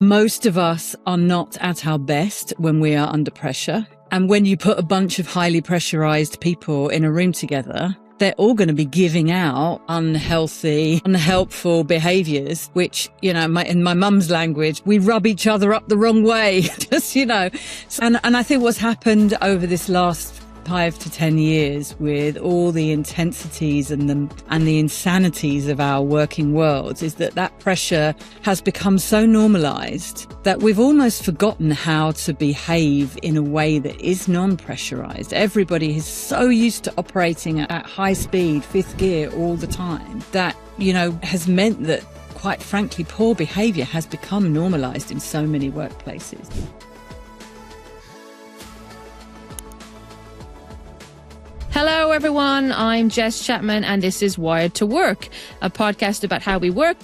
Most of us are not at our best when we are under pressure. And when you put a bunch of highly pressurized people in a room together, they're all going to be giving out unhealthy, unhelpful behaviors, which, in my mum's language, we rub each other up the wrong way. And I think what's happened over this last 5 to 10 years with all the intensities and the insanities of our working world is that pressure has become so normalized that we've almost forgotten how to behave in a way that is non-pressurized. Everybody is so used to operating at high speed, fifth gear all the time that, has meant that, quite frankly, poor behavior has become normalized in so many workplaces. Hello, everyone. I'm Jess Chapman, and this is Wired to Work, a podcast about how we work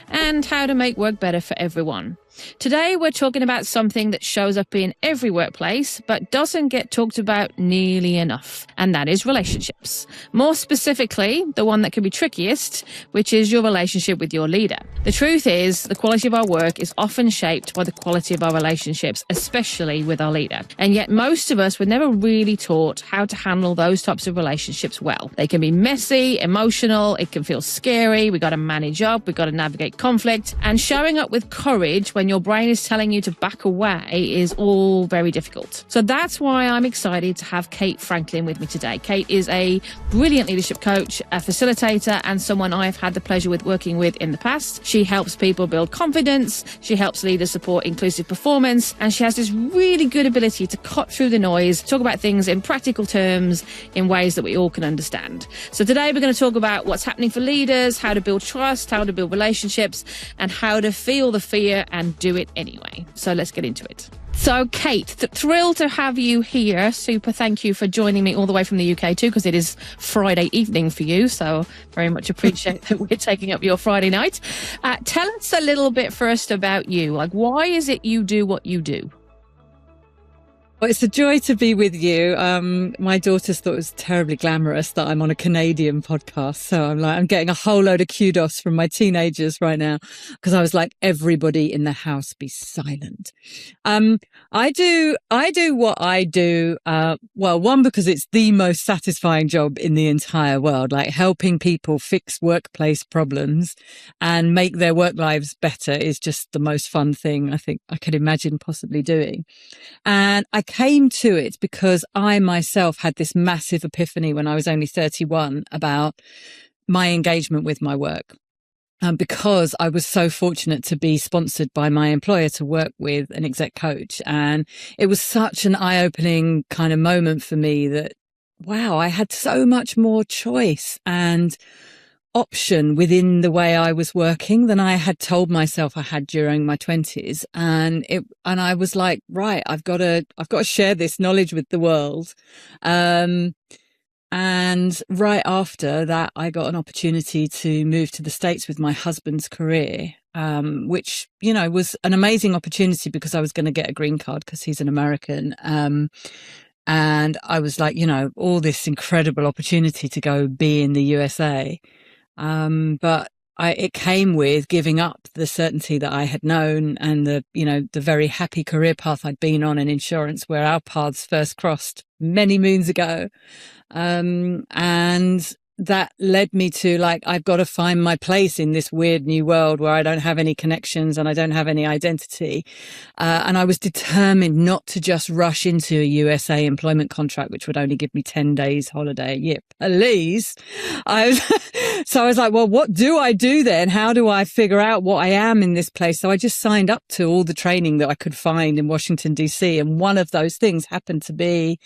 and how to make work better for everyone. Today, we're talking about something that shows up in every workplace, but doesn't get talked about nearly enough, and that is relationships. More specifically, the one that can be trickiest, which is your relationship with your leader. The truth is, the quality of our work is often shaped by the quality of our relationships, especially with our leader. And yet most of us were never really taught how to handle those types of relationships well. They can be messy, emotional, it can feel scary, we got to manage up, we got to navigate conflict, and showing up with courage when your brain is telling you to back away is all very difficult. So that's why I'm excited to have Kate Franklin with me today. Kate is a brilliant leadership coach, a facilitator, and someone I've had the pleasure with working with in the past. She helps people build confidence, she helps leaders support inclusive performance, and she has this really good ability to cut through the noise, talk about things in practical terms in ways that we all can understand. So today we're going to talk about what's happening for leaders, how to build trust, how to build relationships, and how to feel the fear and do it anyway. So let's get into it. So Kate, thrilled to have you here. Super thank you for joining me all the way from the UK too, because it is Friday evening for you. So very much appreciate that we're taking up your Friday night. Tell us a little bit first about you. Like, why is it you do what you do? Well, it's a joy to be with you. My daughters thought it was terribly glamorous that I'm on a Canadian podcast. So I'm getting a whole load of kudos from my teenagers right now because I was like, everybody in the house be silent. I do what I do. One, because it's the most satisfying job in the entire world, like helping people fix workplace problems and make their work lives better is just the most fun thing I think I could imagine possibly doing. And I came to it because I myself had this massive epiphany when I was only 31 about my engagement with my work. Because I was so fortunate to be sponsored by my employer to work with an exec coach. And it was such an eye-opening kind of moment for me that, wow, I had so much more choice and option within the way I was working than I had told myself I had during my 20s. And I was like, right, I've got to share this knowledge with the world. And right after that, I got an opportunity to move to the States with my husband's career, which, was an amazing opportunity because I was going to get a green card because he's an American. And I was like, all this incredible opportunity to go be in the USA. But it came with giving up the certainty that I had known and the very happy career path I'd been on in insurance where our paths first crossed many moons ago. And that led me to I've got to find my place in this weird new world where I don't have any connections and I don't have any identity. And I was determined not to just rush into a USA employment contract, which would only give me 10 days holiday a year, please. So I was like, well, what do I do then? How do I figure out what I am in this place? So I just signed up to all the training that I could find in Washington, DC. And one of those things happened to be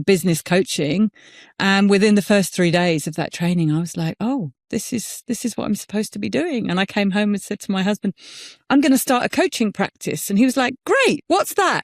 business coaching. And within the first 3 days of that training, I was like, oh, this is what I'm supposed to be doing. And I came home and said to my husband, I'm going to start a coaching practice. And he was like, great, what's that?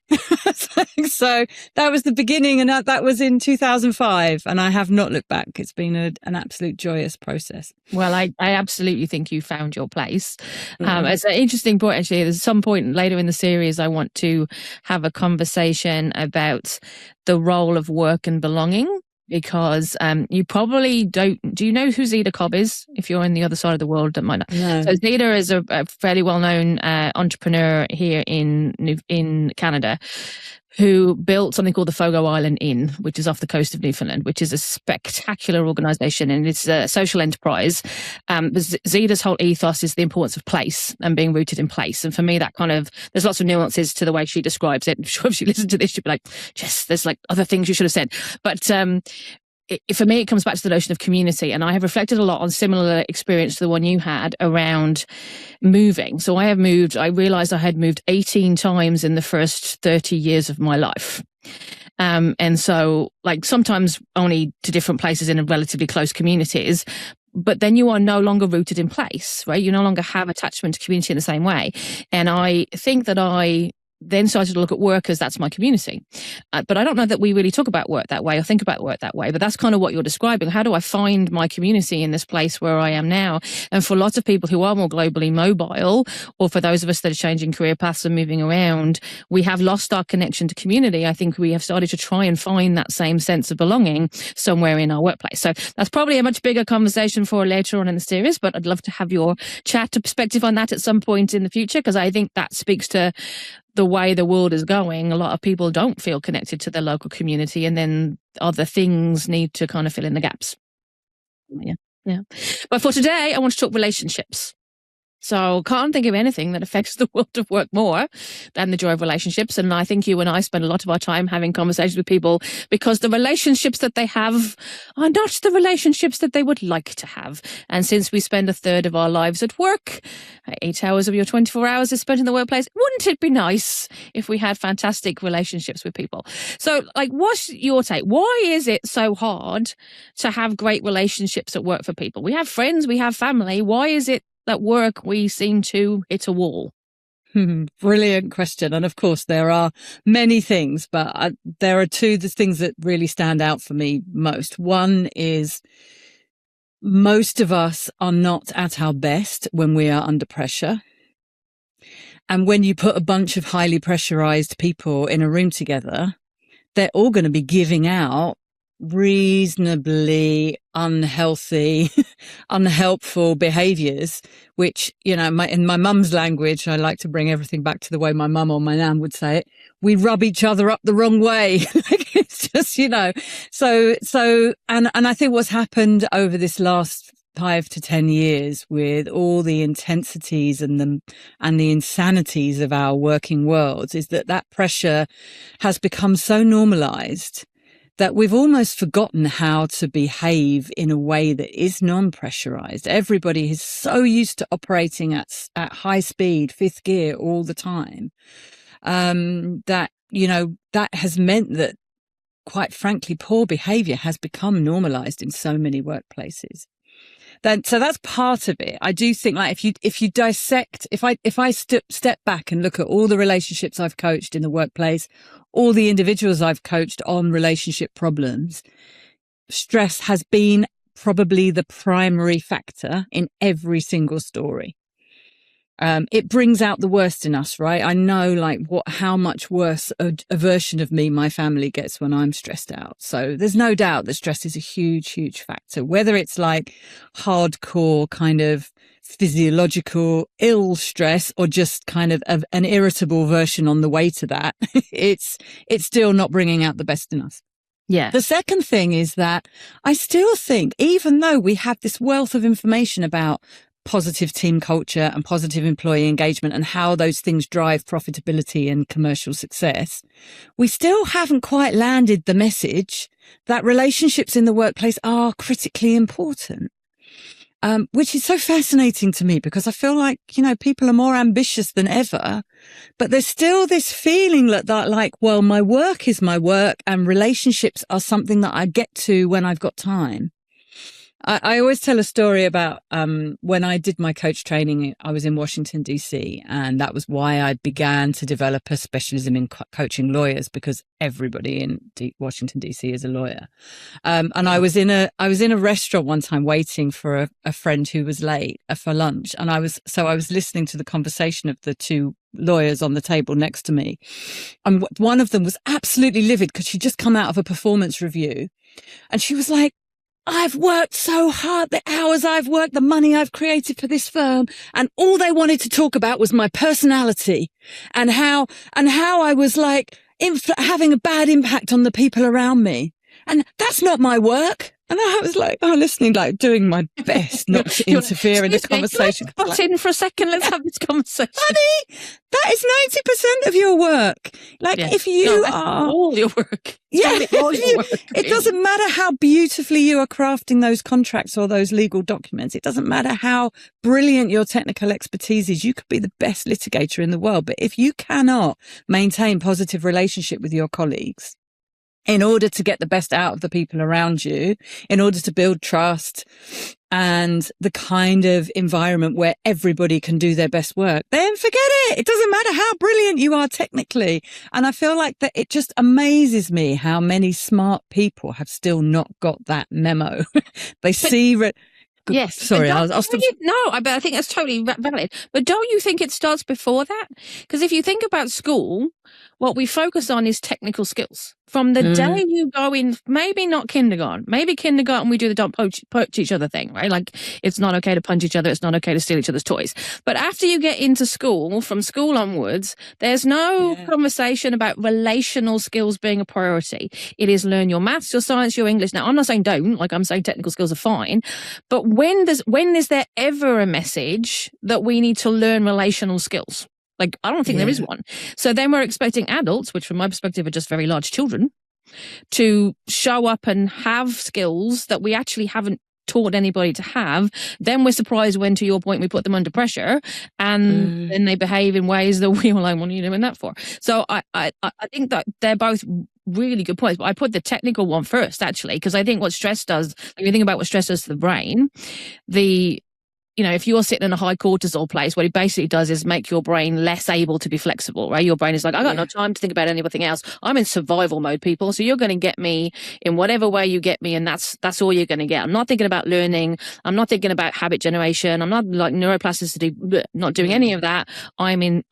So that was the beginning. And that was in 2005. And I have not looked back. It's been an absolute joyous process. Well, I absolutely think you found your place. It's an interesting point, actually. There's some point later in the series, I want to have a conversation about the role of work and belonging. because you probably don't. Do you know who Zita Cobb is? If you're in the other side of the world, that might not. No. So Zita is a fairly well-known entrepreneur here in Canada, who built something called the Fogo Island Inn, which is off the coast of Newfoundland, which is a spectacular organization, and it's a social enterprise. Zita's whole ethos is the importance of place and being rooted in place. And for me, that kind of, there's lots of nuances to the way she describes it. I'm sure if she listened to this, she'd be like, Jess, there's like other things you should have said. But for me, it comes back to the notion of community. And I have reflected a lot on similar experience to the one you had around moving. So I realized I had moved 18 times in the first 30 years of my life. And so like sometimes only to different places in relatively close communities, but then you are no longer rooted in place, right? You no longer have attachment to community in the same way. And I think that I then started to look at work as that's my community. But I don't know that we really talk about work that way or think about work that way, but that's kind of what you're describing. How do I find my community in this place where I am now? And for lots of people who are more globally mobile, or for those of us that are changing career paths and moving around, we have lost our connection to community. I think we have started to try and find that same sense of belonging somewhere in our workplace. So that's probably a much bigger conversation for later on in the series, but I'd love to have your chat perspective on that at some point in the future, because I think that speaks to the way the world is going. A lot of people don't feel connected to their local community, and then other things need to kind of fill in the gaps. Yeah. But for today, I want to talk relationships. So can't think of anything that affects the world of work more than the joy of relationships. And I think you and I spend a lot of our time having conversations with people because the relationships that they have are not the relationships that they would like to have. And since we spend a third of our lives at work, 8 hours of your 24 hours is spent in the workplace, wouldn't it be nice if we had fantastic relationships with people? So like, what's your take? Why is it so hard to have great relationships at work for people? We have friends, we have family. Why is it at work we seem to hit a wall? Brilliant question. And of course, there are many things, but there are two things that really stand out for me most. One is most of us are not at our best when we are under pressure. And when you put a bunch of highly pressurized people in a room together, they're all going to be giving out reasonably unhealthy, unhelpful behaviors, which, you know, in my mum's language, I like to bring everything back to the way my mum or my nan would say it. We rub each other up the wrong way. Like, it's just, you know, and I think what's happened over this last 5 to 10 years with all the intensities and the insanities of our working worlds is that pressure has become so normalized that we've almost forgotten how to behave in a way that is non-pressurized. Everybody is so used to operating at high speed, fifth gear all the time, that, you know, that has meant that, quite frankly, poor behavior has become normalized in so many workplaces. So that's part of it. I do think, like, if you dissect, if I step back and look at all the relationships I've coached in the workplace, all the individuals I've coached on relationship problems, stress has been probably the primary factor in every single story. It brings out the worst in us, right? I know, like, how much worse a version of me my family gets when I'm stressed out. So there's no doubt that stress is a huge, huge factor, whether it's like hardcore kind of physiological ill stress or just kind of an irritable version on the way to that. It's still not bringing out the best in us. Yeah. The second thing is that I still think, even though we have this wealth of information about positive team culture and positive employee engagement and how those things drive profitability and commercial success, we still haven't quite landed the message that relationships in the workplace are critically important. Which is so fascinating to me, because I feel like, you know, people are more ambitious than ever, but there's still this feeling that like, well, my work is my work and relationships are something that I get to when I've got time. I always tell a story about when I did my coach training. I was in Washington, D.C., and that was why I began to develop a specialism in coaching lawyers, because everybody in Washington, D.C. is a lawyer. And I was in a restaurant one time waiting for a friend who was late for lunch, and I was listening to the conversation of the two lawyers on the table next to me, and one of them was absolutely livid because she'd just come out of a performance review. And she was like, I've worked so hard, the hours I've worked, the money I've created for this firm. And all they wanted to talk about was my personality and how I was like having a bad impact on the people around me. And that's not my work. And I was like, listening, like doing my best not to interfere in the conversation. Let's in for a second. Let's have this conversation. Honey, that is 90% of your work. Like if you are all your work. It doesn't matter how beautifully you are crafting those contracts or those legal documents. It doesn't matter how brilliant your technical expertise is. You could be the best litigator in the world. But if you cannot maintain positive relationship with your colleagues, in order to get the best out of the people around you, in order to build trust and the kind of environment where everybody can do their best work, then forget it. It doesn't matter how brilliant you are technically. And I feel like that it just amazes me how many smart people have still not got that memo. Yes. Sorry, I'll stop. But I think that's totally valid. But don't you think it starts before that? Because if you think about school, what we focus on is technical skills. From the day you go in, maybe not kindergarten. Maybe kindergarten we do the don't punch each other thing, right? Like it's not okay to punch each other. It's not okay to steal each other's toys. But after you get into school, from school onwards, there's no conversation about relational skills being a priority. It is learn your maths, your science, your English. Now, I'm not saying don't, like I'm saying technical skills are fine. But when is there ever a message that we need to learn relational skills? Like, I don't think there is one. So then we're expecting adults, which from my perspective are just very large children, to show up and have skills that we actually haven't taught anybody to have. Then we're surprised when, to your point, we put them under pressure and then they behave in ways that we were like, what are you doing that for? So I think that they're both really good points, but I put the technical one first, actually, because I think what stress does, if you think about what stress does to the brain, if you're sitting in a high cortisol place, what it basically does is make your brain less able to be flexible, right? Your brain is like, I got no time to think about anything else. I'm in survival mode, people. So you're going to get me in whatever way you get me. And that's all you're going to get. I'm not thinking about learning. I'm not thinking about habit generation. I'm not like neuroplasticity, not doing any of that. I'm in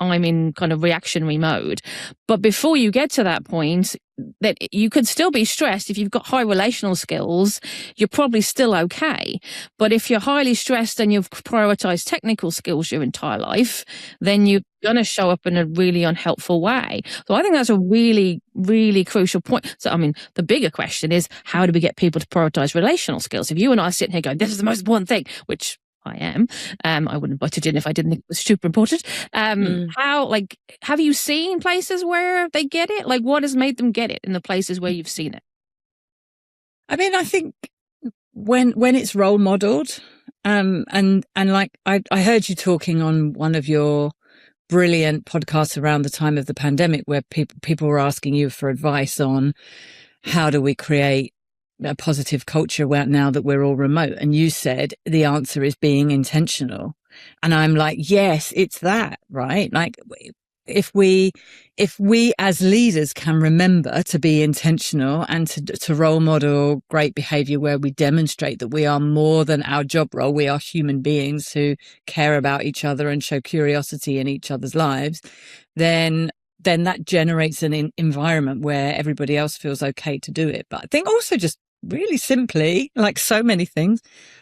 kind of reactionary mode. But before you get to that point, that you could still be stressed. If you've got high relational skills, you're probably still okay. But if you're highly stressed and you've prioritized technical skills your entire life, then you're going to show up in a really unhelpful way. So I think that's a really, really crucial point. So, I mean, the bigger question is, how do we get people to prioritize relational skills? If you and I are sitting here going, this is the most important thing, which I am. I wouldn't invite it in if I didn't think it was super important. Have you seen places where they get it? Like, what has made them get it in the places where you've seen it? I mean, I think when it's role modeled, and like I heard you talking on one of your brilliant podcasts around the time of the pandemic, where people were asking you for advice on how do we create a positive culture now that we're all remote. And you said the answer is being intentional. And I'm like, yes, it's that, right? Like if we as leaders can remember to be intentional and to role model great behavior where we demonstrate that we are more than our job role, we are human beings who care about each other and show curiosity in each other's lives, then that generates an environment where everybody else feels okay to do it. But I think also just really simply, like so many things,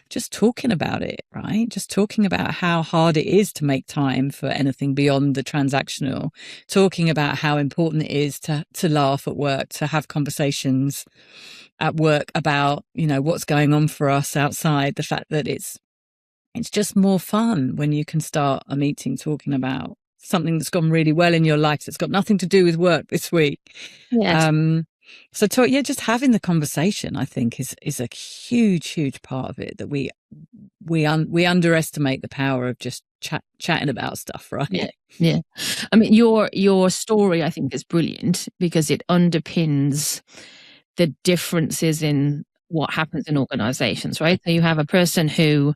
just talking about it, right? Just talking about how hard it is to make time for anything beyond the transactional, talking about how important it is to laugh at work, to have conversations at work about, what's going on for us outside, the fact that it's just more fun when you can start a meeting talking about something that's gone really well in your life that's got nothing to do with work this week. Yes. So just having the conversation, I think, is a huge part of it, that we underestimate the power of just chatting about stuff, right? Yeah. I mean, your story, I think, is brilliant because it underpins the differences in what happens in organizations, right? So you have a person who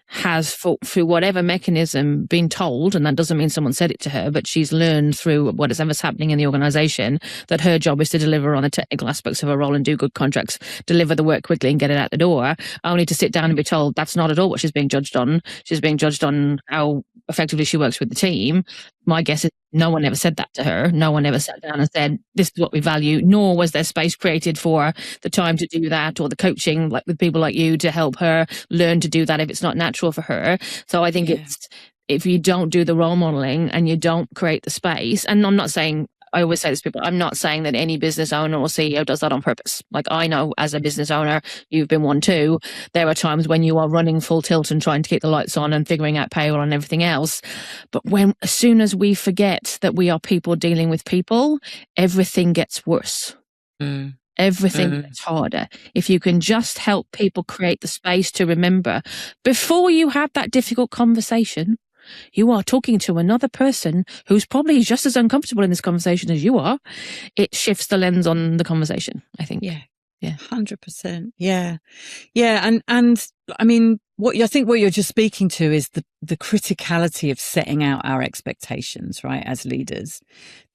has, through whatever mechanism, been told, and that doesn't mean someone said it to her, but she's learned through whatever's happening in the organization that her job is to deliver on the technical aspects of her role and do good contracts, deliver the work quickly and get it out the door, only to sit down and be told that's not at all what she's being judged on. She's being judged on how effectively she works with the team. My guess is No one ever said that to her. No one ever sat down and said, this is what we value, nor was there space created for the time to do that, or the coaching, like with people like you, to help her learn to do that if it's not natural for her. So I think it's, if you don't do the role modeling and you don't create the space, and I'm not saying, I always say this to people, I'm not saying that any business owner or CEO does that on purpose. Like, I know as a business owner, you've been one too, there are times when you are running full tilt and trying to keep the lights on and figuring out payroll and everything else. But as soon as we forget that we are people dealing with people, everything gets worse. Everything gets harder. If you can just help people create the space to remember, before you have that difficult conversation, you are talking to another person who's probably just as uncomfortable in this conversation as you are. It shifts the lens on the conversation, I think. Yeah. 100%. Yeah. And I mean, I think what you're just speaking to is the criticality of setting out our expectations, right, as leaders.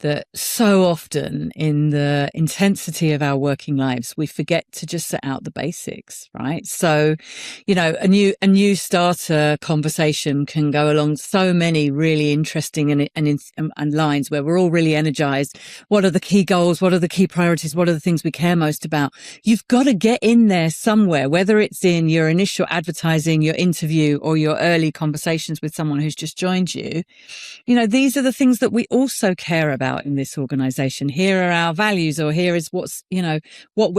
That so often in the intensity of our working lives, we forget to just set out the basics, right? So, a new starter conversation can go along so many really interesting and lines where we're all really energized. What are the key goals? What are the key priorities? What are the things we care most about? You've got to get in there somewhere, whether it's in your initial advertising, your interview, or your early conversations with someone who's just joined you. These are the things that we also care about in this organization. Here are our values, or here is what's,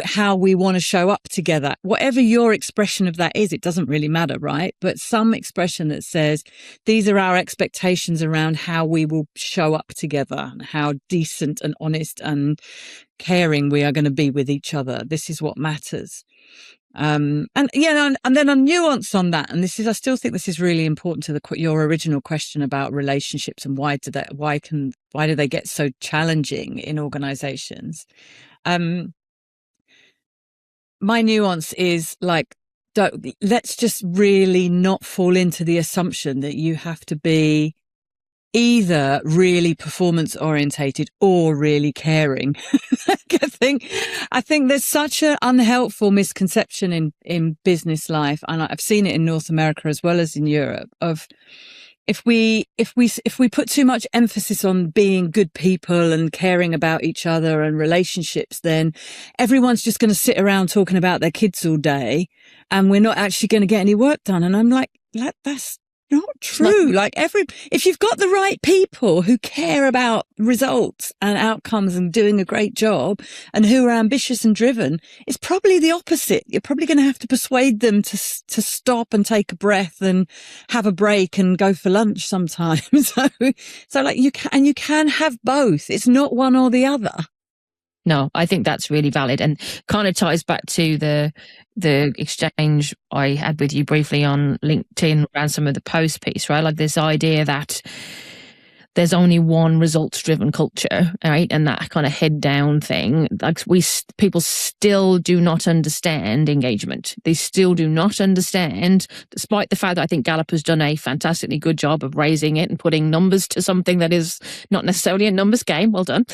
how we want to show up together. Whatever your expression of that is, it doesn't really matter, right? But some expression that says, these are our expectations around how we will show up together and how decent and honest and caring we are going to be with each other. This is what matters. And then a nuance on that, and I still think this is really important to your original question about relationships and why do they get so challenging in organizations. My nuance is like, let's just really not fall into the assumption that you have to be either really performance orientated or really caring. I think there's such an unhelpful misconception in business life, and I've seen it in North America as well as in Europe, of if we put too much emphasis on being good people and caring about each other and relationships, then everyone's just going to sit around talking about their kids all day, and we're not actually going to get any work done. And I'm like, that's not true. If you've got the right people who care about results and outcomes and doing a great job and who are ambitious and driven, it's probably the opposite. You're probably going to have to persuade them to stop and take a breath and have a break and go for lunch sometimes. So like you can have both. It's not one or the other. No, I think that's really valid, and kind of ties back to the exchange I had with you briefly on LinkedIn around some of the post piece, right? Like this idea that there's only one results-driven culture, right? And that kind of head-down thing. Like people still do not understand engagement. They still do not understand, despite the fact that I think Gallup has done a fantastically good job of raising it and putting numbers to something that is not necessarily a numbers game. Well done.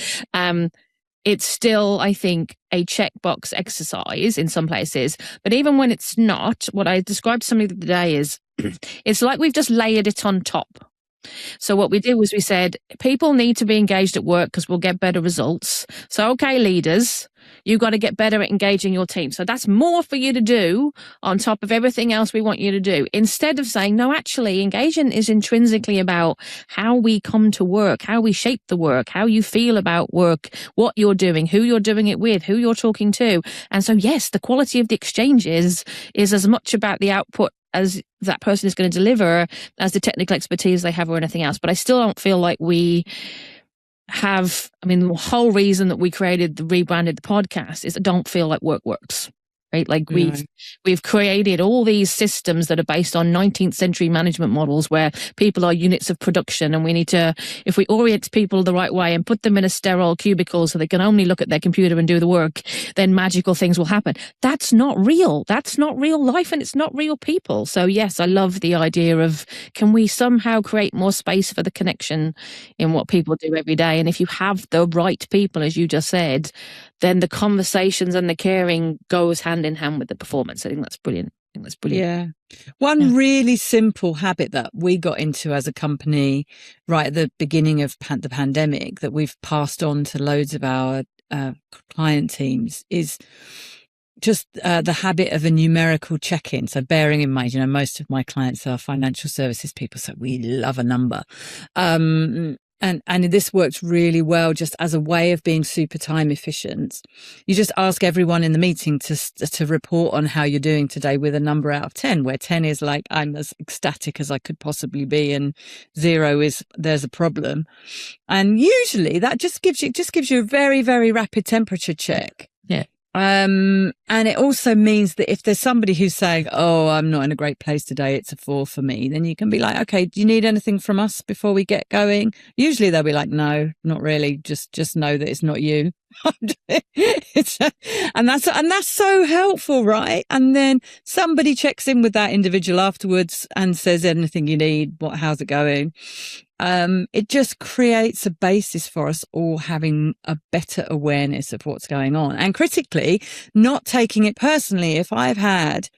It's still, I think, a checkbox exercise in some places. But even when it's not, what I described to somebody today is it's like we've just layered it on top. So what we did was we said, people need to be engaged at work because we'll get better results. So, okay, leaders, you got to get better at engaging your team. So that's more for you to do on top of everything else we want you to do. Instead of saying, no, actually, engagement is intrinsically about how we come to work, how we shape the work, how you feel about work, what you're doing, who you're doing it with, who you're talking to. And so, yes, the quality of the exchanges is as much about the output as that person is going to deliver as the technical expertise they have or anything else. But I still don't feel like we have, the whole reason that we rebranded the podcast is I don't feel like work works. Right? Like we've created all these systems that are based on 19th century management models where people are units of production, and we need to, if we orient people the right way and put them in a sterile cubicle so they can only look at their computer and do the work, then magical things will happen. That's not real. That's not real life, and it's not real people. So yes, I love the idea of, can we somehow create more space for the connection in what people do every day? And if you have the right people, as you just said, then the conversations and the caring goes hand in hand with the performance. I think that's brilliant. think that's brilliant. Yeah. One really simple habit that we got into as a company right at the beginning of the pandemic that we've passed on to loads of our client teams is just the habit of a numerical check-in. So bearing in mind, most of my clients are financial services people, so we love a number. And this works really well just as a way of being super time efficient. You just ask everyone in the meeting to report on how you're doing today with a number out of 10, where 10 is like, I'm as ecstatic as I could possibly be, and 0 is there's a problem. And usually that just gives you a very, very rapid temperature check. Yeah. And it also means that if there's somebody who's saying, oh, I'm not in a great place today, it's a 4 for me, then you can be like, okay, do you need anything from us before we get going? Usually they'll be like, no, not really. Just know that it's not you. And that's so helpful, right? And then somebody checks in with that individual afterwards and says, anything you need, how's it going? It just creates a basis for us all having a better awareness of what's going on, and critically not taking it personally. If I've had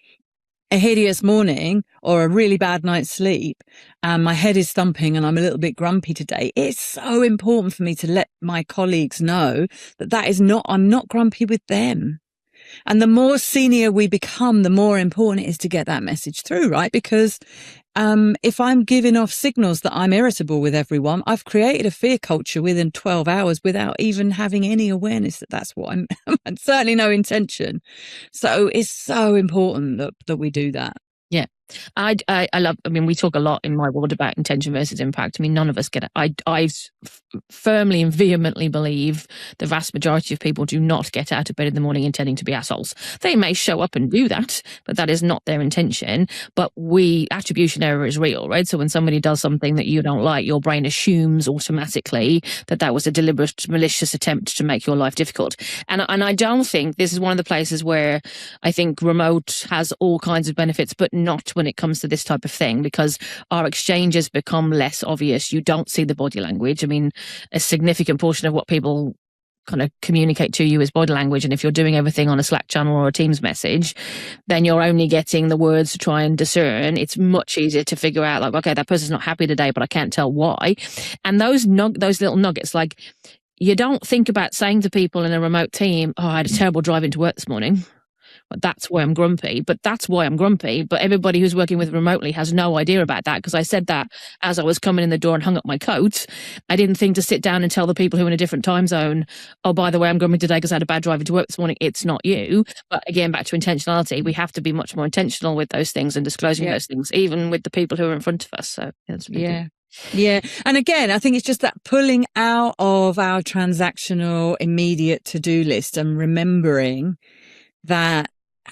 a hideous morning or a really bad night's sleep and my head is thumping and I'm a little bit grumpy today, it's so important for me to let my colleagues know that I'm not grumpy with them. And the more senior we become, the more important it is to get that message through, right? Because if I'm giving off signals that I'm irritable with everyone, I've created a fear culture within 12 hours without even having any awareness that that's what I'm, and certainly no intention. So it's so important that we do that. Yeah. I mean, we talk a lot in my world about intention versus impact. I mean, none of us get it. I firmly and vehemently believe the vast majority of people do not get out of bed in the morning intending to be assholes. They may show up and do that, but that is not their intention. But attribution error is real, right? So when somebody does something that you don't like, your brain assumes automatically that was a deliberate, malicious attempt to make your life difficult. And I don't think this is one of the places where I think remote has all kinds of benefits, but not when it comes to this type of thing, because our exchanges become less obvious. You don't see the body language. I mean, a significant portion of what people kind of communicate to you is body language. And if you're doing everything on a Slack channel or a Teams message, then you're only getting the words to try and discern. It's much easier to figure out, like, okay, that person's not happy today, but I can't tell why. And those little nuggets, like, you don't think about saying to people in a remote team, oh, I had a terrible drive into work this morning. That's why I'm grumpy, but that's why I'm grumpy. But everybody who's working with remotely has no idea about that, because I said that as I was coming in the door and hung up my coat. I didn't think to sit down and tell the people who are in a different time zone, oh, by the way, I'm grumpy today because I had a bad drive into work this morning. It's not you. But again, back to intentionality, we have to be much more intentional with those things and disclosing those things, even with the people who are in front of us. So that's really good. Yeah. And again, I think it's just that pulling out of our transactional immediate to-do list and remembering that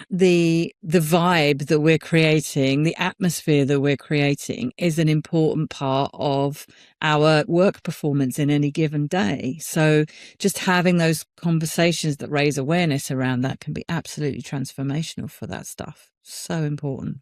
the vibe that we're creating, the atmosphere that we're creating is an important part of our work performance in any given day. So just having those conversations that raise awareness around that can be absolutely transformational for that stuff. So important.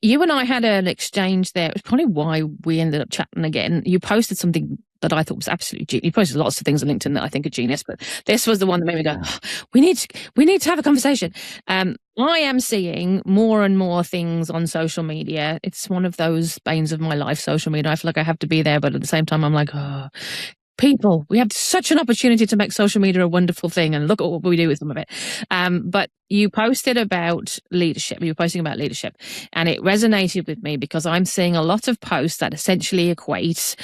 You and I had an exchange there. It was probably why we ended up chatting again. You posted something that I thought was absolutely genius. You posted lots of things on LinkedIn that I think are genius, but this was the one that made me go, oh, we need to have a conversation. I am seeing more and more things on social media. It's one of those banes of my life, social media. I feel like I have to be there, but at the same time, I'm like, oh, people, we have such an opportunity to make social media a wonderful thing, and look at what we do with some of it. But you posted about leadership. You were posting about leadership, and it resonated with me because I'm seeing a lot of posts that essentially equate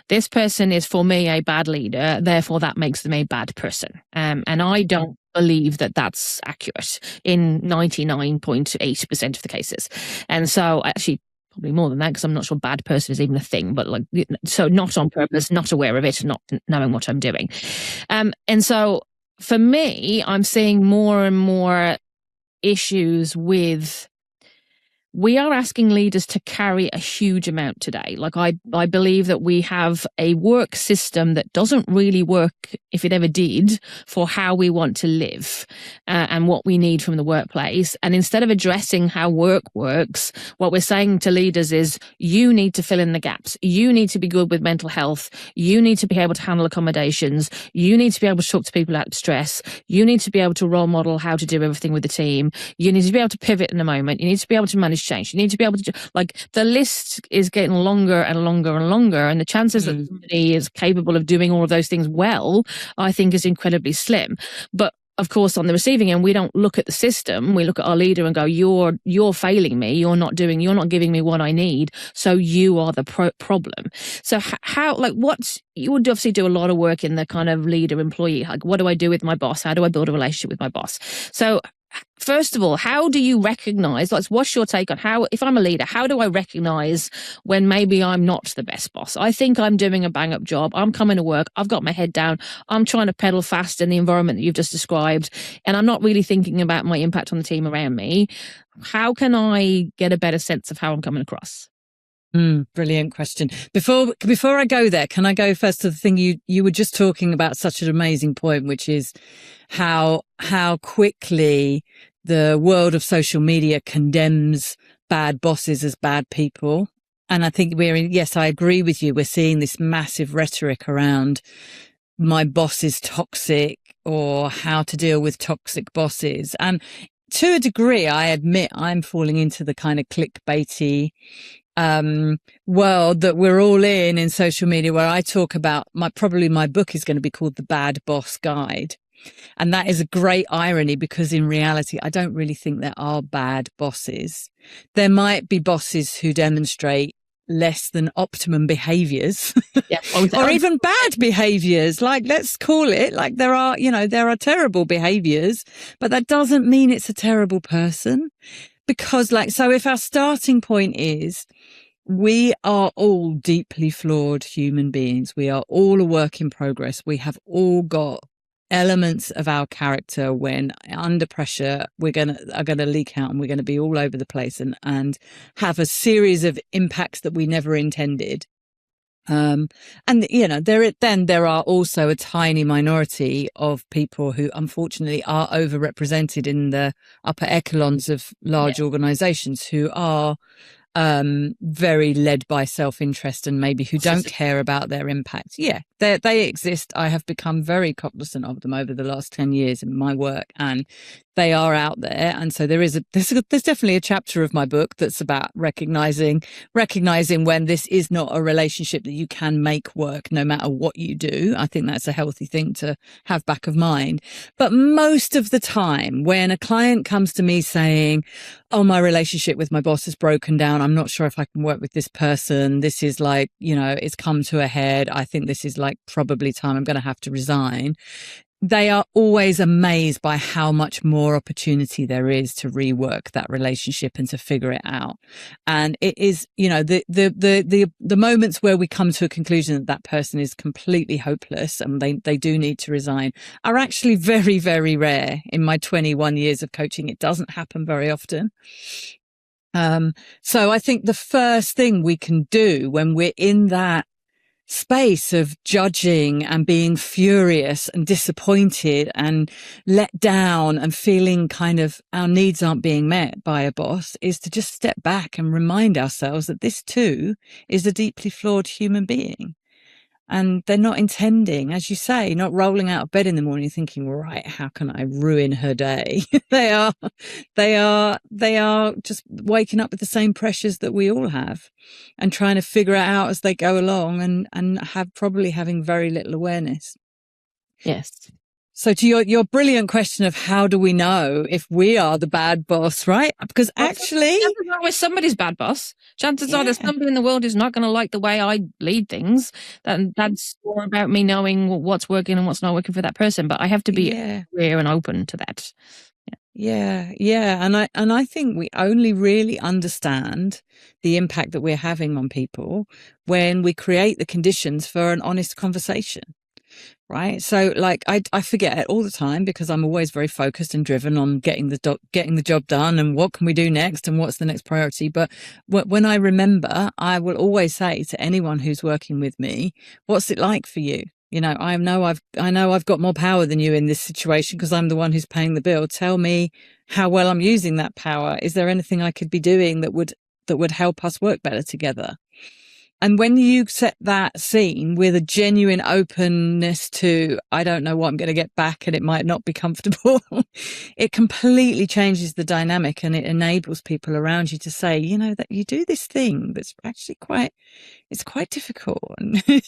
this person is for me a bad leader, therefore that makes them a bad person. And I don't believe that that's accurate in 99.8% of the cases. And so actually, probably more than that, because I'm not sure bad person is even a thing, but like, so not on purpose, not aware of it, not knowing what I'm doing. And so for me, I'm seeing more and more issues with we are asking leaders to carry a huge amount today. Like I believe that we have a work system that doesn't really work, if it ever did, for how we want to live and what we need from the workplace. And instead of addressing how work works, what we're saying to leaders is you need to fill in the gaps. You need to be good with mental health. You need to be able to handle accommodations. You need to be able to talk to people out of stress. You need to be able to role model how to do everything with the team. You need to be able to pivot in a moment. You need to be able to manage change. You need to be able to like the list is getting longer and longer and longer, and the chances that somebody is capable of doing all of those things well, I think, is incredibly slim. But of course, on the receiving end, we don't look at the system. We look at our leader and go, you're failing me. You're not giving me what I need. So you are the problem. So how, like, you would obviously do a lot of work in the kind of leader employee. Like, what do I do with my boss? How do I build a relationship with my boss? So first of all, how do you recognize, like, what's your take on how, if I'm a leader, how do I recognize when maybe I'm not the best boss? I think I'm doing a bang up job. I'm coming to work. I've got my head down. I'm trying to pedal fast in the environment that you've just described. And I'm not really thinking about my impact on the team around me. How can I get a better sense of how I'm coming across? Brilliant question. Before I go there, can I go first to the thing you were just talking about, such an amazing point, which is how quickly the world of social media condemns bad bosses as bad people. And I think yes, I agree with you. We're seeing this massive rhetoric around my boss is toxic or how to deal with toxic bosses. And to a degree, I admit I'm falling into the kind of clickbaity world that we're all in social media, where I talk about my book is going to be called The Bad Boss Guide. And that is a great irony, because in reality, I don't really think there are bad bosses. There might be bosses who demonstrate less than optimum behaviors, or even bad behaviors. Like, let's call it, like, there are terrible behaviors, but that doesn't mean it's a terrible person. Because, like, so if our starting point is we are all deeply flawed human beings, we are all a work in progress, we have all got elements of our character when under pressure are going to leak out, and we're going to be all over the place and have a series of impacts that we never intended. And there are also a tiny minority of people who unfortunately are overrepresented in the upper echelons of large organizations, who are very led by self-interest, and maybe who don't care about their impact. Yeah, they exist. I have become very cognizant of them over the last 10 years in my work, and they are out there. And so there's definitely a chapter of my book that's about recognizing when this is not a relationship that you can make work no matter what you do. I think that's a healthy thing to have back of mind. But most of the time, when a client comes to me saying, oh, my relationship with my boss has broken down, I'm not sure if I can work with this person, this is like, it's come to a head, I think this is like probably time, I'm going to have to resign, they are always amazed by how much more opportunity there is to rework that relationship and to figure it out. And it is, the moments where we come to a conclusion that person is completely hopeless and they do need to resign are actually very, very rare. In my 21 years of coaching, it doesn't happen very often. So I think the first thing we can do when we're in that space of judging and being furious and disappointed and let down and feeling kind of our needs aren't being met by a boss is to just step back and remind ourselves that this too is a deeply flawed human being. And they're not intending, as you say, not rolling out of bed in the morning thinking, right, how can I ruin her day? They are just waking up with the same pressures that we all have and trying to figure it out as they go along and having very little awareness. Yes. So to your brilliant question of how do we know if we are the bad boss, right? Because actually, chances are we're somebody's bad boss. Chances are there's somebody in the world who's not going to like the way I lead things. That's more about me knowing what's working and what's not working for that person. But I have to be aware and open to that. Yeah. And I think we only really understand the impact that we're having on people when we create the conditions for an honest conversation. Right. So like I forget it all the time because I'm always very focused and driven on getting the job done and what can we do next and what's the next priority. But when I remember, I will always say to anyone who's working with me, what's it like for you? You know, I know I've got more power than you in this situation because I'm the one who's paying the bill. Tell me how well I'm using that power. Is there anything I could be doing that would help us work better together? And when you set that scene with a genuine openness to, I don't know what I'm going to get back and it might not be comfortable, it completely changes the dynamic and it enables people around you to say, you know, that you do this thing that's actually it's quite difficult.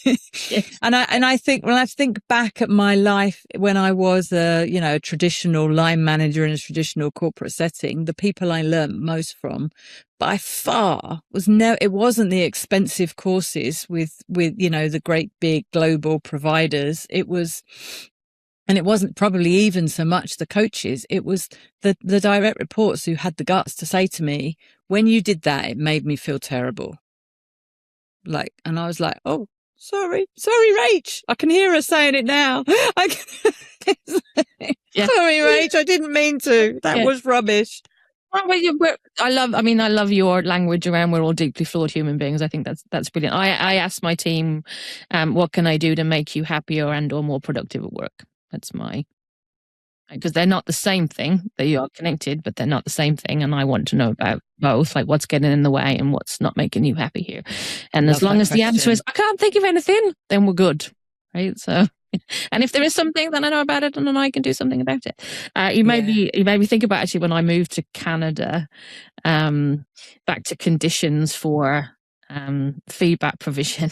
Yes. And I think when I think back at my life when I was a traditional line manager in a traditional corporate setting, the people I learned most from by far it wasn't the expensive courses with the great big global providers. It wasn't probably even so much the coaches. It was the direct reports who had the guts to say to me, when you did that, it made me feel terrible. And I was like, oh, sorry, Rach. I can hear her saying it now. Yeah. Sorry, Rach. I didn't mean to. That was rubbish. Well, I love your language around we're all deeply flawed human beings. I think that's brilliant. I asked my team, what can I do to make you happier and or more productive at work? That's because they're not the same thing. They are connected, but they're not the same thing. And I want to know about both, like what's getting in the way and what's not making you happy here. And as long as the answer is, I can't think of anything, then we're good. Right. So, and if there is something, then I know about it and then I can do something about it. You made me think about actually when I moved to Canada, back to conditions for feedback provision,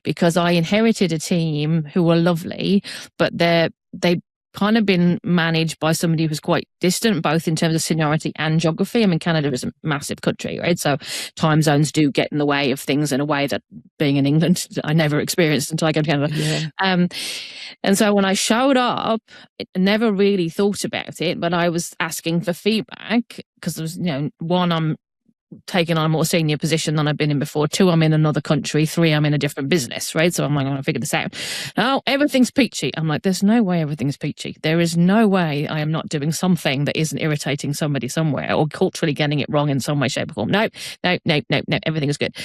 because I inherited a team who were lovely, but they kind of been managed by somebody who's quite distant, both in terms of seniority and geography. I mean, Canada is a massive country, right? So time zones do get in the way of things in a way that being in England, I never experienced until I came to Canada. Yeah. And so when I showed up, I never really thought about it, but I was asking for feedback because there was, one, I'm taking on a more senior position than I've been in before. 2, I'm in another country. 3, I'm in a different business, right? So I'm like, I want to figure this out. Oh, everything's peachy. I'm like, there's no way everything's peachy. There is no way I am not doing something that isn't irritating somebody somewhere or culturally getting it wrong in some way, shape, or form. No, everything is good.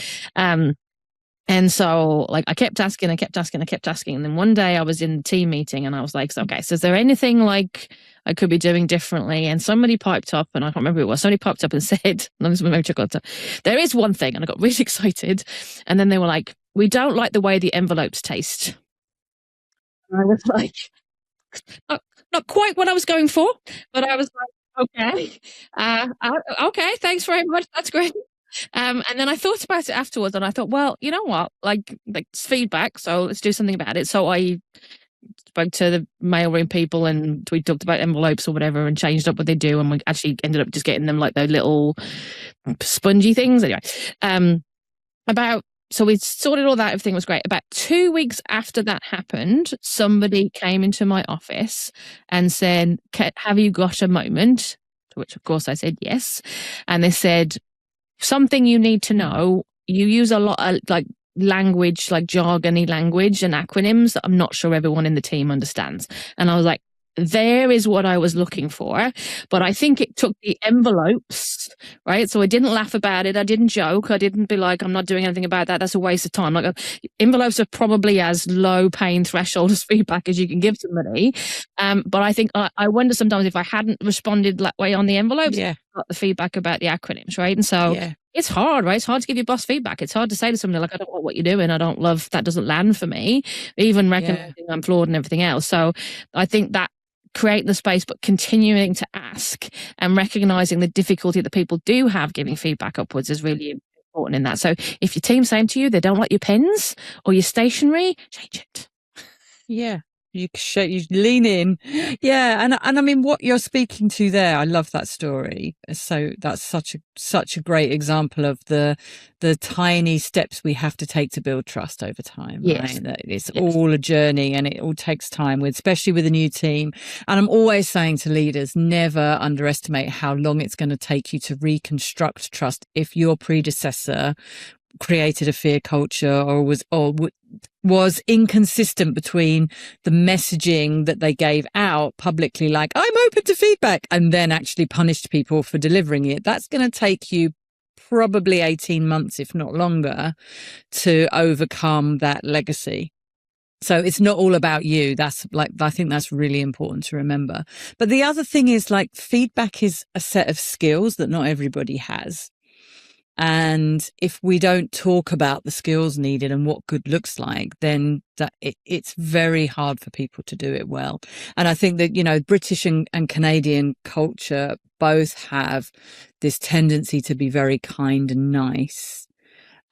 And so I kept asking. And then one day I was in the team meeting and I was like, okay, so is there anything like I could be doing differently? And somebody piped up, and I can't remember who it was. Somebody piped up and said, there is one thing. And I got really excited. And then they were like, we don't like the way the envelopes taste. And I was like, not quite what I was going for, but I was like, okay. Okay, thanks very much. That's great. And then I thought about it afterwards and I thought, well, you know what, like it's feedback, so let's do something about it. So I spoke to the mailroom people and we talked about envelopes or whatever and changed up what they do, and we actually ended up just getting them like those little spongy things. Anyway, so we sorted all that, everything was great. About 2 weeks after that happened, somebody came into my office and said, have you got a moment? To which of course I said yes. And they said, something you need to know, you use a lot of language, like jargony language and acronyms that I'm not sure everyone in the team understands. And I was like, there is what I was looking for. But I think it took the envelopes, right? So I didn't laugh about it. I didn't joke. I didn't be like, I'm not doing anything about that. That's a waste of time. Like envelopes are probably as low pain threshold as feedback as you can give somebody. But I think I wonder sometimes if I hadn't responded that way on the envelopes, I got the feedback about the acronyms, right? And so it's hard, right? It's hard to give your boss feedback. It's hard to say to somebody like, I don't know what you're doing. I don't love, that doesn't land for me, even recognizing I'm flawed and everything else. So I think that create the space, but continuing to ask and recognizing the difficulty that people do have giving feedback upwards is really important in that. So if your team's saying to you they don't like your pens or your stationery, change it. Yeah. You lean in. Yeah. And I mean, what you're speaking to there, I love that story. So that's such a great example of the tiny steps we have to take to build trust over time. Yes. Right? That it's all a journey and it all takes time, especially with a new team. And I'm always saying to leaders, never underestimate how long it's going to take you to reconstruct trust if your predecessor created a fear culture or was inconsistent between the messaging that they gave out publicly, like I'm open to feedback, and then actually punished people for delivering it. That's going to take you probably 18 months, if not longer, to overcome that legacy. So it's not all about you. I think that's really important to remember. But the other thing is, like, feedback is a set of skills that not everybody has. And if we don't talk about the skills needed and what good looks like, then it's very hard for people to do it well. And I think that, British and Canadian culture both have this tendency to be very kind and nice.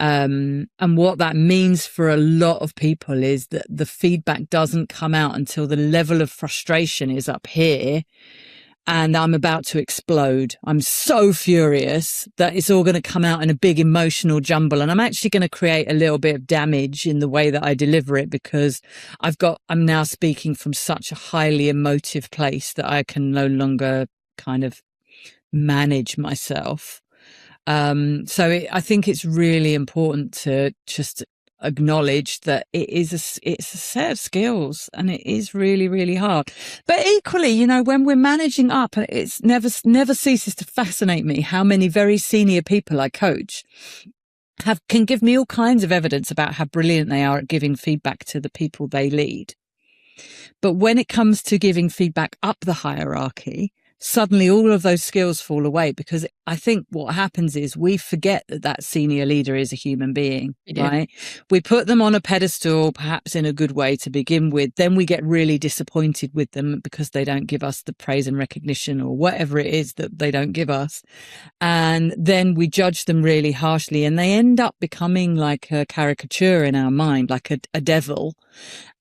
And what that means for a lot of people is that the feedback doesn't come out until the level of frustration is up here and I'm about to explode. I'm so furious that it's all going to come out in a big emotional jumble. And I'm actually going to create a little bit of damage in the way that I deliver it, because I'm now speaking from such a highly emotive place that I can no longer kind of manage myself. I think it's really important to just acknowledge that it's a set of skills, and it is really, really hard. But equally, when we're managing up, it's never ceases to fascinate me how many very senior people I coach can give me all kinds of evidence about how brilliant they are at giving feedback to the people they lead. But when it comes to giving feedback up the hierarchy, suddenly all of those skills fall away, because I think what happens is we forget that senior leader is a human being, right? We put them on a pedestal, perhaps in a good way to begin with. Then we get really disappointed with them because they don't give us the praise and recognition or whatever it is that they don't give us. And then we judge them really harshly, and they end up becoming like a caricature in our mind, like a devil.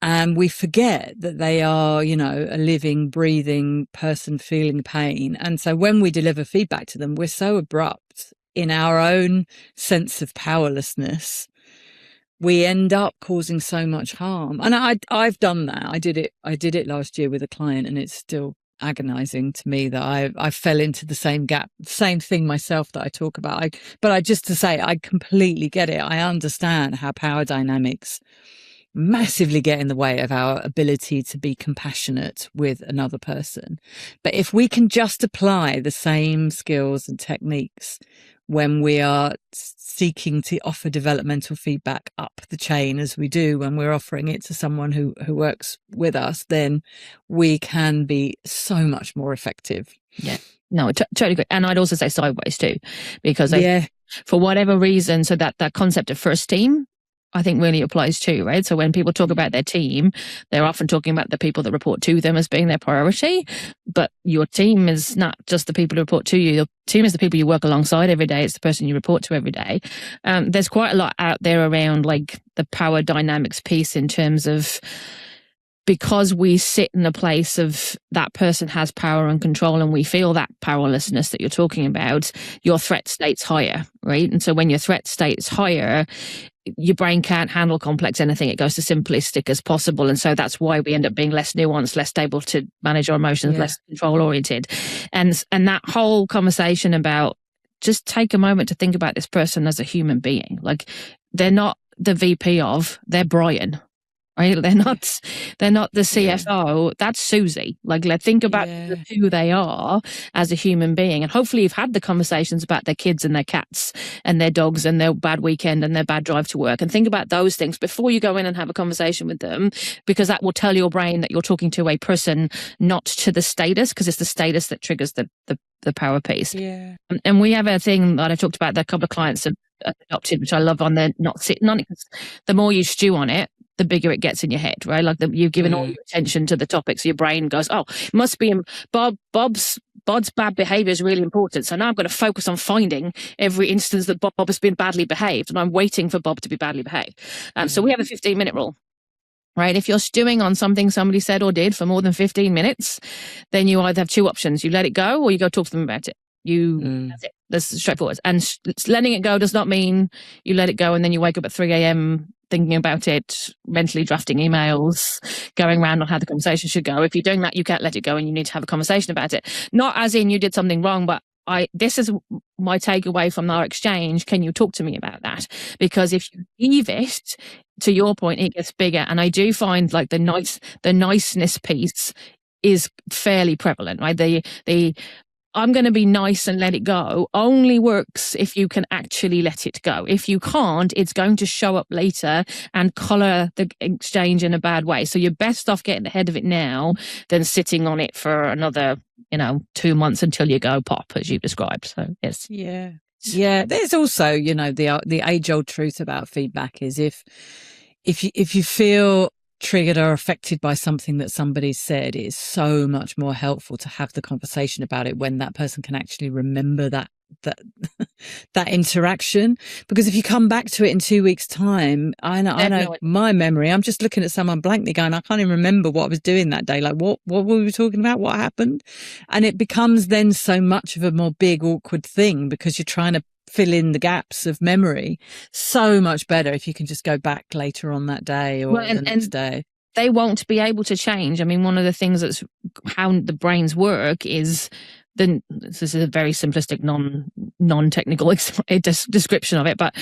And we forget that they are, a living, breathing person feeling pain. And so when we deliver feedback to them, we're so abrupt in our own sense of powerlessness. We end up causing so much harm. And I've done that. I did it last year with a client, and it's still agonizing to me that I fell into the same gap, same thing myself that I talk about. But just to say, I completely get it. I understand how power dynamics massively get in the way of our ability to be compassionate with another person. But if we can just apply the same skills and techniques when we are seeking to offer developmental feedback up the chain, as we do when we're offering it to someone who works with us, then we can be so much more effective. Yeah, no, totally agree. And I'd also say sideways too, because for whatever reason, so that concept of first team, I think really applies too, right? So when people talk about their team, they're often talking about the people that report to them as being their priority. But your team is not just the people who report to you. Your team is the people you work alongside every day. It's the person you report to every day. There's quite a lot out there around like the power dynamics piece, in terms of, because we sit in a place of that person has power and control, and we feel that powerlessness that you're talking about, your threat state's higher, right? And so when your threat state's higher, your brain can't handle complex anything. It goes to simplistic as possible. And so that's why we end up being less nuanced, less able to manage our emotions, less control oriented. And that whole conversation about, just take a moment to think about this person as a human being. Like, they're not the VP they're Brian. Right? They're not the CFO. That's Susie. Like, let's think about who they are as a human being. And hopefully you've had the conversations about their kids and their cats and their dogs and their bad weekend and their bad drive to work. And think about those things before you go in and have a conversation with them, because that will tell your brain that you're talking to a person, not to the status, because it's the status that triggers the power piece. Yeah. And we have a thing that I talked about that a couple of clients have adopted, which I love, on the not sitting on it, because the more you stew on it, the bigger it gets in your head, right? Like, you've given all your attention to the topic, so your brain goes, oh, it must be Bob's bad behaviour is really important. So now I'm going to focus on finding every instance that Bob has been badly behaved, and I'm waiting for Bob to be badly behaved. So we have a 15-minute rule, right? If you're stewing on something somebody said or did for more than 15 minutes, then you either have two options. You let it go, or you go talk to them about it. That's it. That's straightforward. And letting it go does not mean you let it go and then you wake up at 3 a.m. thinking about it, mentally drafting emails, going around on how the conversation should go. If you're doing that, you can't let it go, and you need to have a conversation about it. Not as in you did something wrong, but this is my takeaway from our exchange. Can you talk to me about that? Because if you leave it, to your point, it gets bigger. And I do find like the niceness piece is fairly prevalent, right? The I'm going to be nice and let it go only works if you can actually let it go. If you can't, it's going to show up later and color the exchange in a bad way. So you're best off getting ahead of it now than sitting on it for another, 2 months until you go pop, as you described. So yes. Yeah. Yeah. There's also, the age old truth about feedback is if you feel triggered or affected by something that somebody said, it is so much more helpful to have the conversation about it when that person can actually remember that that interaction. Because if you come back to it in 2 weeks' time, I know my memory, I'm just looking at someone blankly going, I can't even remember what I was doing that day. Like what were we talking about? What happened? And it becomes then so much of a more big, awkward thing because you're trying to fill in the gaps of memory. So much better if you can just go back later on that day or the next day. They won't be able to change. I mean, one of the things that's how the brains work is this is a very simplistic, non-technical description of it, but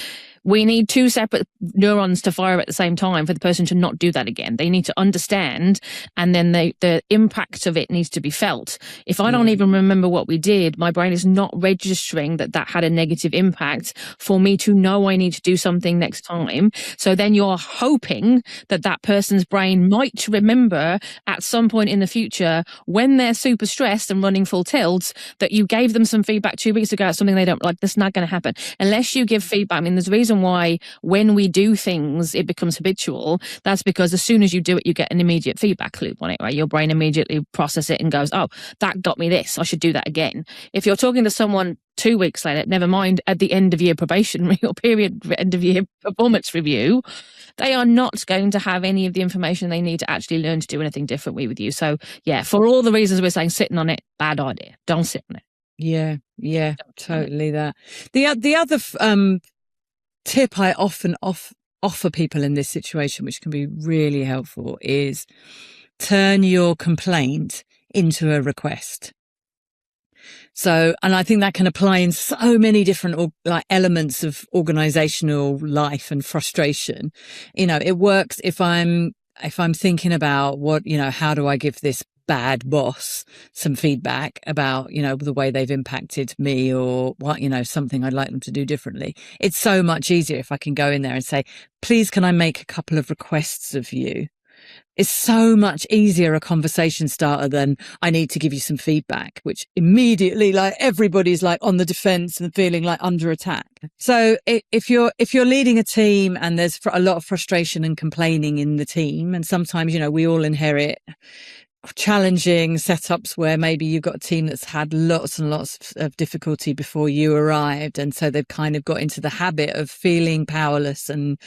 we need two separate neurons to fire at the same time for the person to not do that again. They need to understand, and then the impact of it needs to be felt. If I don't even remember what we did, my brain is not registering that had a negative impact for me to know I need to do something next time. So then you're hoping that person's brain might remember at some point in the future when they're super stressed and running full tilt that you gave them some feedback 2 weeks ago, something they don't like. That's not going to happen unless you give feedback. I mean, there's a reason why when we do things, it becomes habitual. That's because as soon as you do it, you get an immediate feedback loop on it, right? Your brain immediately processes it and goes, oh, that got me this. I should do that again. If you're talking to someone 2 weeks later, never mind at the end of year probation or period, end of year performance review, they are not going to have any of the information they need to actually learn to do anything differently with you. So yeah, for all the reasons we're saying, sitting on it, bad idea. Don't sit on it. Yeah, totally that. The other tip I often offer people in this situation, which can be really helpful, is turn your complaint into a request. So, and I think that can apply in so many different elements of organizational life and frustration. It works if I'm thinking about how do I give this bad boss some feedback about, the way they've impacted me or what, something I'd like them to do differently. It's so much easier if I can go in there and say, please, can I make a couple of requests of you? It's so much easier a conversation starter than I need to give you some feedback, which immediately everybody's on the defense and feeling under attack. So if you're leading a team and there's a lot of frustration and complaining in the team, and sometimes, we all inherit challenging setups where maybe you've got a team that's had lots and lots of difficulty before you arrived. And so they've kind of got into the habit of feeling powerless and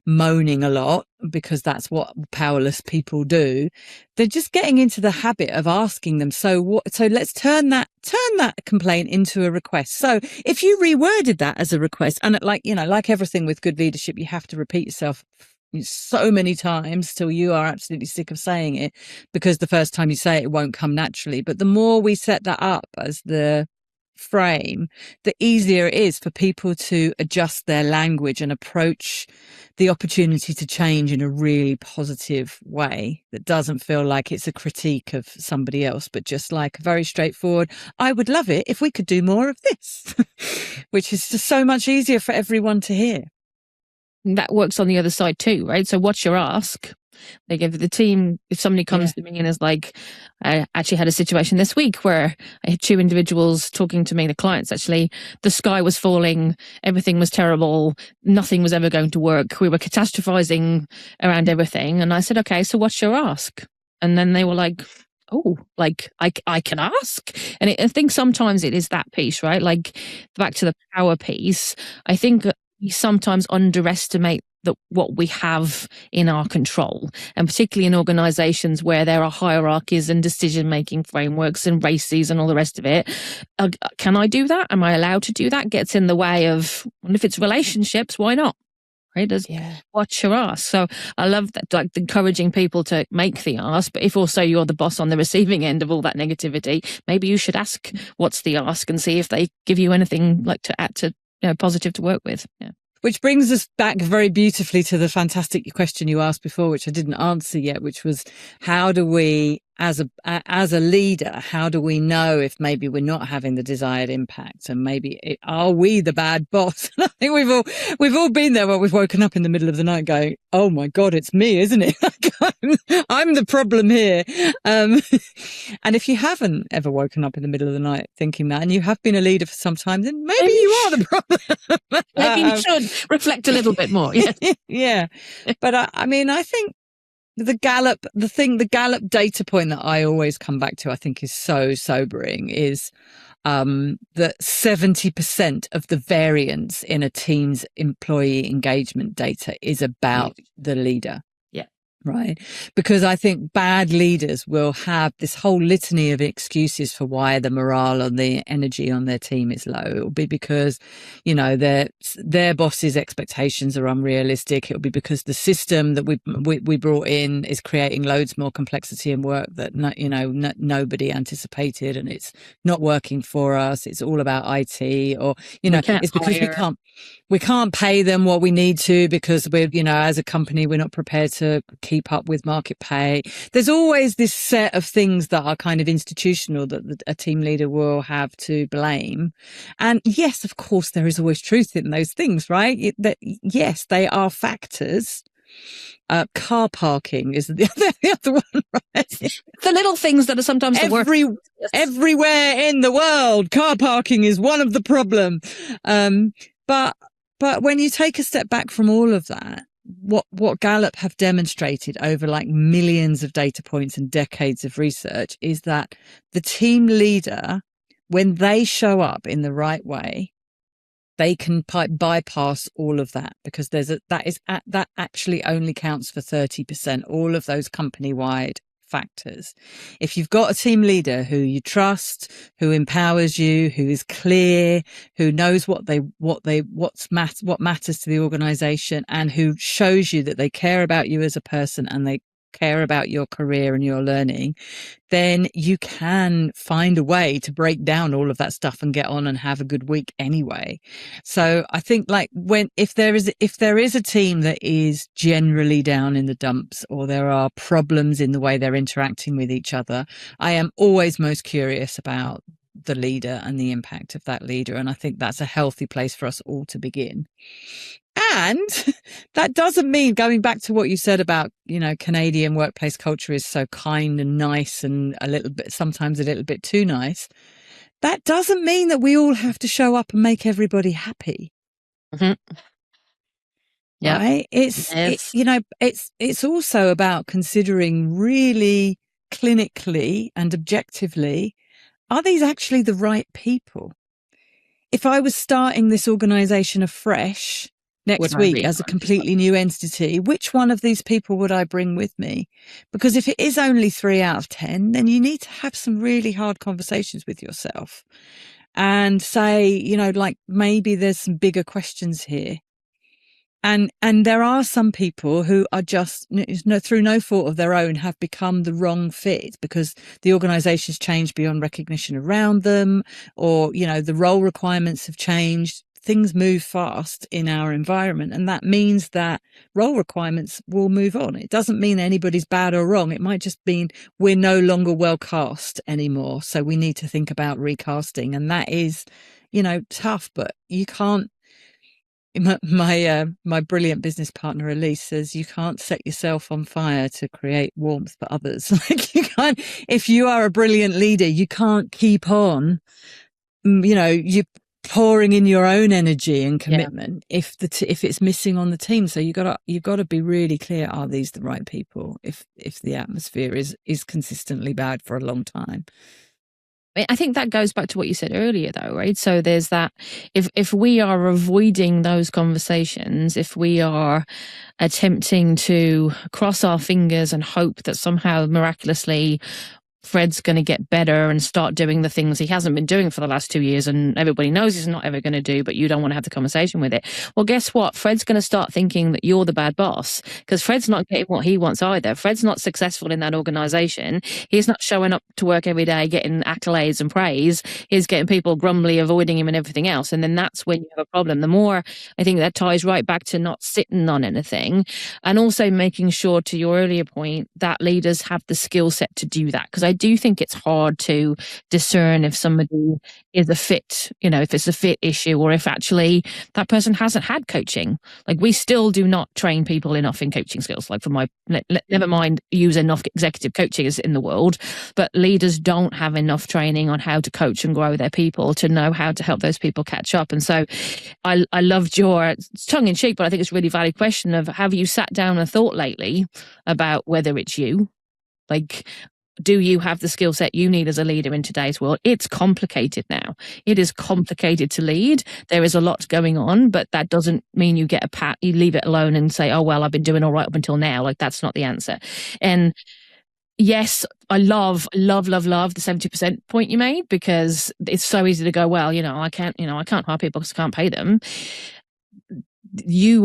moaning a lot because that's what powerless people do. They're just getting into the habit of asking them. So let's turn that complaint into a request. So if you reworded that as a request, and like everything with good leadership, you have to repeat yourself so many times till you are absolutely sick of saying it, because the first time you say it, it won't come naturally. But the more we set that up as the frame, the easier it is for people to adjust their language and approach the opportunity to change in a really positive way that doesn't feel like it's a critique of somebody else, but just like a very straightforward, I would love it if we could do more of this, which is just so much easier for everyone to hear. That works on the other side too, right? So what's your ask? Like if the team, if somebody comes to me and is like, I actually had a situation this week where I had two individuals talking to me, the clients actually, the sky was falling, everything was terrible, nothing was ever going to work. We were catastrophizing around everything. And I said, okay, so what's your ask? And then they were like, oh, like I can ask. And I think sometimes it is that piece, right? Like back to the power piece. I think we sometimes underestimate what we have in our control, and particularly in organizations where there are hierarchies and decision-making frameworks and races and all the rest of it. Can I do that? Am I allowed to do that? Gets in the way of, and if it's relationships, why not? right? There's watch your ask. So I love that, like encouraging people to make the ask, but if also you're the boss on the receiving end of all that negativity, maybe you should ask what's the ask and see if they give you anything like to add to, positive to work with. Yeah. Which brings us back very beautifully to the fantastic question you asked before, which I didn't answer yet, which was how do we, as a leader, how do we know if maybe we're not having the desired impact, and maybe are we the bad boss? And I think we've all been there where we've woken up in the middle of the night going, oh my God, it's me, isn't it? I'm the problem here. And if you haven't ever woken up in the middle of the night thinking that, and you have been a leader for some time, then maybe you are the problem. Maybe you should reflect a little bit more. Yeah. Yeah. But I mean, I think the Gallup data point that I always come back to, I think is so sobering, is that 70% of the variance in a team's employee engagement data is about the leader. Right. Because I think bad leaders will have this whole litany of excuses for why the morale and the energy on their team is low. It'll be because, their boss's expectations are unrealistic. It'll be because the system that we brought in is creating loads more complexity and work that, nobody anticipated, and it's not working for us. It's all about IT, or, it's because we can't pay them what we need to because we're, as a company, we're not prepared to keep up with market pay. There's always this set of things that are kind of institutional that a team leader will have to blame. And yes, of course, there is always truth in those things, right? Yes, they are factors. Car parking is the other one, right? The little things that are sometimes the worst. Everywhere in the world, car parking is one of the problem. But when you take a step back from all of that, what Gallup have demonstrated over like millions of data points and decades of research is that the team leader, when they show up in the right way, they can bypass all of that, because that actually only counts for 30%, all of those company-wide factors. If you've got a team leader who you trust, who empowers you, who is clear, who knows what matters to the organization, and who shows you that they care about you as a person and they care about your career and your learning, then you can find a way to break down all of that stuff and get on and have a good week anyway. So I think if there is a team that is generally down in the dumps, or there are problems in the way they're interacting with each other, I am always most curious about the leader and the impact of that leader. And I think that's a healthy place for us all to begin. And that doesn't mean, going back to what you said about, Canadian workplace culture is so kind and nice and sometimes a little bit too nice. That doesn't mean that we all have to show up and make everybody happy. Mm-hmm. Yeah. Right? It's also about considering really clinically and objectively, are these actually the right people? If I was starting this organization afresh next week as a completely new entity, which one of these people would I bring with me? Because if it is only 3 out of 10, then you need to have some really hard conversations with yourself and say, maybe there's some bigger questions here. And there are some people who are just, through no fault of their own, have become the wrong fit because the organization's changed beyond recognition around them, or, the role requirements have changed. Things move fast in our environment, and that means that role requirements will move on. It doesn't mean anybody's bad or wrong. It might just mean we're no longer well cast anymore. So we need to think about recasting. And that is, tough, but you can't. My brilliant business partner Elise says you can't set yourself on fire to create warmth for others. You can't. If you are a brilliant leader, you can't keep on. You pouring in your own energy and commitment if it's missing on the team. So you got to be really clear: are these the right people? If the atmosphere is consistently bad for a long time. I think that goes back to what you said earlier, though, right? So there's that, if we are avoiding those conversations, if we are attempting to cross our fingers and hope that somehow miraculously Fred's going to get better and start doing the things he hasn't been doing for the last 2 years and everybody knows he's not ever going to do, but you don't want to have the conversation with it. Well, guess what? Fred's going to start thinking that you're the bad boss because Fred's not getting what he wants either. Fred's not successful in that organization. He's not showing up to work every day getting accolades and praise. He's getting people grumbly, avoiding him and everything else. And then that's when you have a problem. The more, I think that ties right back to not sitting on anything, and also making sure, to your earlier point, that leaders have the skill set to do that. Because I do think it's hard to discern if somebody is a fit, if it's a fit issue, or if actually that person hasn't had coaching. Like, we still do not train people enough in coaching skills. Like, never mind use enough executive coaching in the world, but leaders don't have enough training on how to coach and grow their people to know how to help those people catch up. And so I loved your tongue in cheek, but I think it's a really valid question of, have you sat down and thought lately about whether it's you? Like, do you have the skill set you need as a leader in today's world? It's complicated now. It is complicated to lead. There is a lot going on, but that doesn't mean you get a pat, you leave it alone and say, oh, well, I've been doing all right up until now. Like, that's not the answer. And yes, I love the 70% point you made, because it's so easy to go, well, I can't hire people because I can't pay them.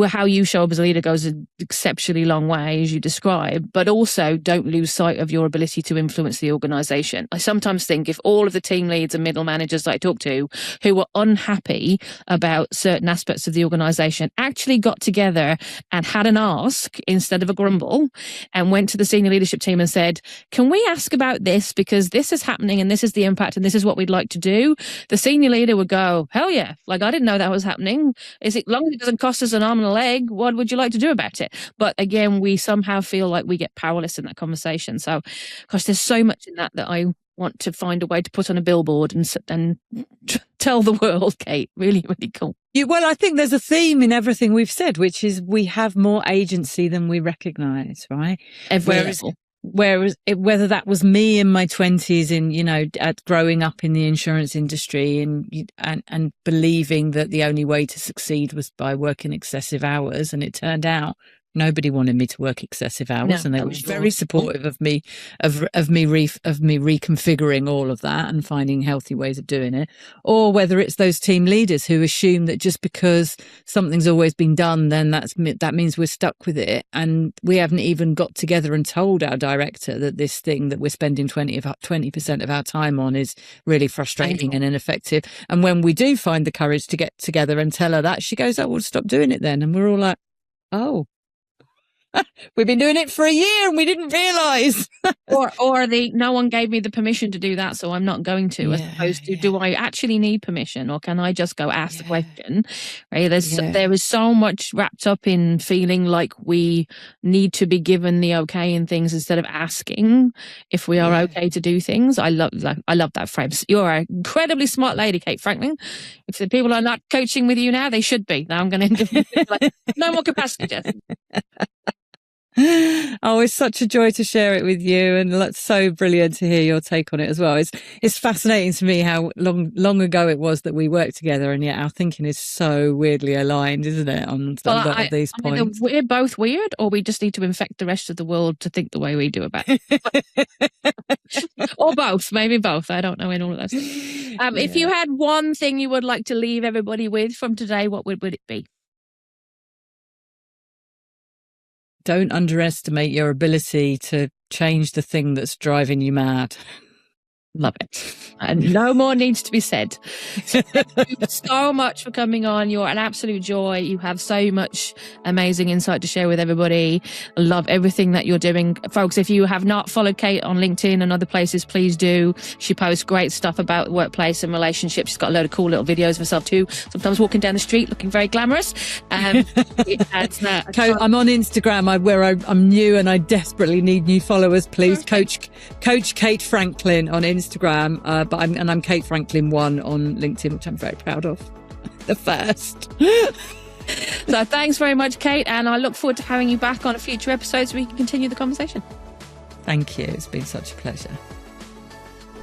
How you show up as a leader goes an exceptionally long way, as you describe, but also don't lose sight of your ability to influence the organization. I sometimes think if all of the team leads and middle managers that I talk to who were unhappy about certain aspects of the organization actually got together and had an ask instead of a grumble, and went to the senior leadership team and said, can we ask about this, because this is happening and this is the impact and this is what we'd like to do, the senior leader would go, hell yeah, like, I didn't know that was happening. Is it, long as it doesn't cost us an arm and a leg, what would you like to do about it? But again, we somehow feel like we get powerless in that conversation. So, gosh, there's so much in that I want to find a way to put on a billboard and tell the world, Kate. Really, really cool. Well, I think there's a theme in everything we've said, which is we have more agency than we recognise, right? Whereas whether that was me in my 20s at growing up in the insurance industry and believing that the only way to succeed was by working excessive hours, and it turned out nobody wanted me to work excessive hours, and they were very supportive of me reconfiguring all of that and finding healthy ways of doing it. Or whether it's those team leaders who assume that just because something's always been done, then that means we're stuck with it, and we haven't even got together and told our director that this thing that we're spending 20% of our time on is really frustrating and ineffective. And when we do find the courage to get together and tell her that, she goes, oh, we'll stop doing it then. And we're all like, oh, we've been doing it for a year and we didn't realise. or no one gave me the permission to do that, so I'm not going to, as opposed to, do I actually need permission, or can I just go ask the question? Right? There is so much wrapped up in feeling like we need to be given the okay in things instead of asking if we are okay to do things. I love that phrase. You're an incredibly smart lady, Kate Franklin. If the people are not coaching with you now, they should be. Now I'm going to no more capacity, Jess. Oh, it's such a joy to share it with you, and it's so brilliant to hear your take on it as well. It's fascinating to me how long ago it was that we worked together, and yet our thinking is so weirdly aligned, isn't it, on a lot of these points? We're both weird, or we just need to infect the rest of the world to think the way we do about it. Or both, maybe both. I don't know in all of those. If you had one thing you would like to leave everybody with from today, what would it be? Don't underestimate your ability to change the thing that's driving you mad. Love it. And no more needs to be said. Thank you so much for coming on. You're an absolute joy. You have so much amazing insight to share with everybody. I love everything that you're doing. Folks, if you have not followed Kate on LinkedIn and other places, please do. She posts great stuff about workplace and relationships. She's got a load of cool little videos of herself too. Sometimes walking down the street looking very glamorous. I'm on Instagram where I'm new and I desperately need new followers. Please, Coach Kate Franklin on Instagram. I'm Kate Franklin 1 on LinkedIn, which I'm very proud of. The first. So thanks very much, Kate, and I look forward to having you back on a future episode so we can continue the conversation. Thank you. It's been such a pleasure.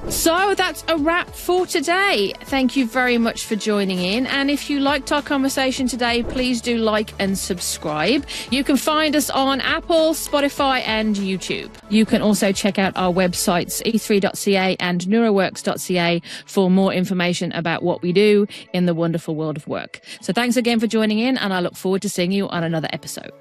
So that's a wrap for today. Thank you very much for joining in. And if you liked our conversation today, please do like and subscribe. You can find us on Apple, Spotify and YouTube. You can also check out our websites e3.ca and neuroworks.ca for more information about what we do in the wonderful world of work. So thanks again for joining in, and I look forward to seeing you on another episode.